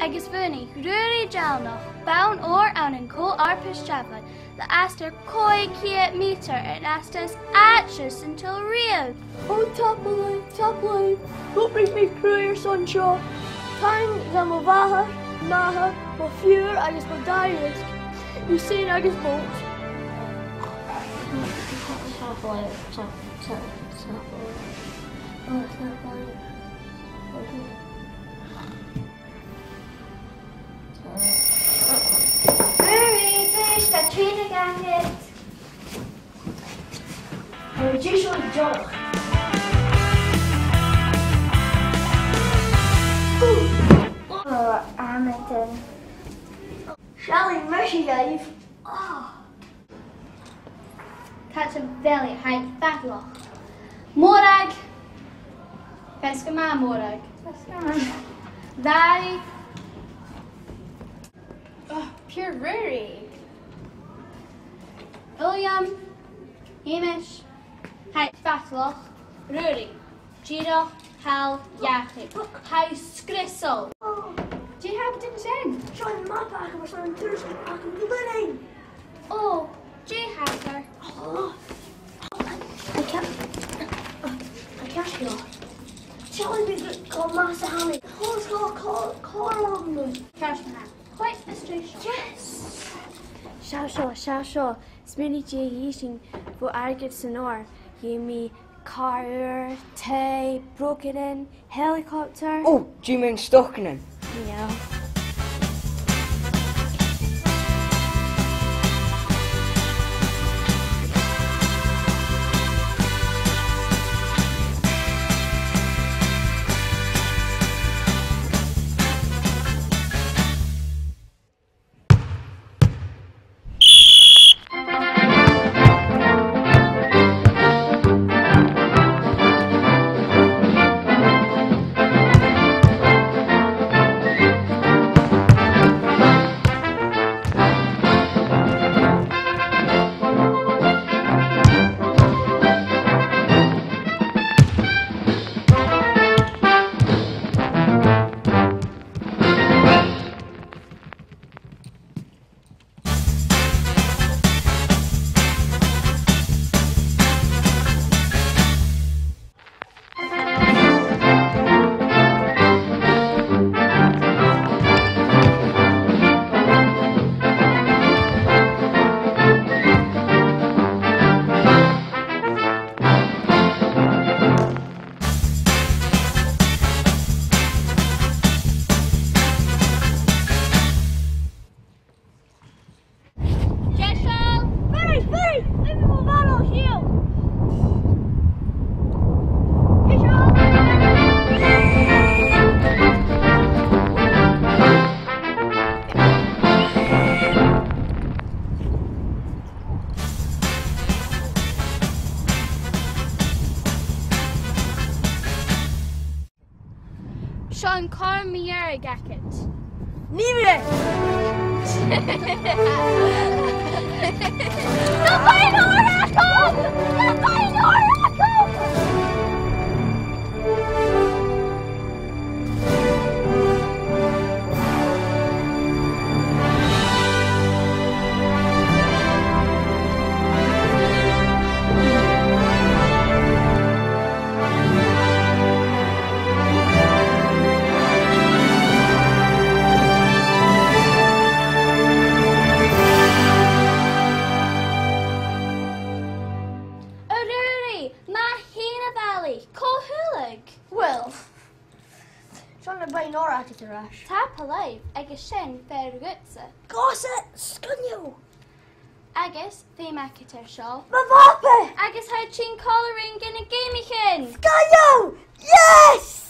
agus bhunaí ruúí dealnach, bán ór an an có arpas treflan, le astar 5 mítar an astas atras until Rio. Oh, top life, don't make me cry or sunshine. Time is on my maha, my fear, agus my diet. You see, agus boat. Top life. Oh, it's not funny. Ruúí, fish, Katrina ganget. Maar je is zo'n jog. Armaton. Shelly, mercy, Dave. Catch a belly, hide fatloch. Morag. Pesca ma morag. Daddy. Oh, pure Ruúí. William. Hamish. Hide fatloch. Ruúí. Giro. Hal. Jacob. High Scrisel. Do you have to send? Sean, my pack was on Thursday, pack of the living. Oh, Jay has her. Oh, I can't go. Shelly, we got Master Hammy. Call on me. Trash man. Quite frustration. Yes. Seo, sminnig dé hísin bú agad san áir, hí mi car, té, broken, helicopter. Oh, do you mean stuck in? Yeah. Sean Carmier Gacket. Nieve! Well, Sean na bain or at it a rash. Tap alive, agus sin fair gutsa. Gossip, scunyo! Agus, the maketer shawl. Mavape! Agus had chin collaring in a gamey Scunyo! Yes!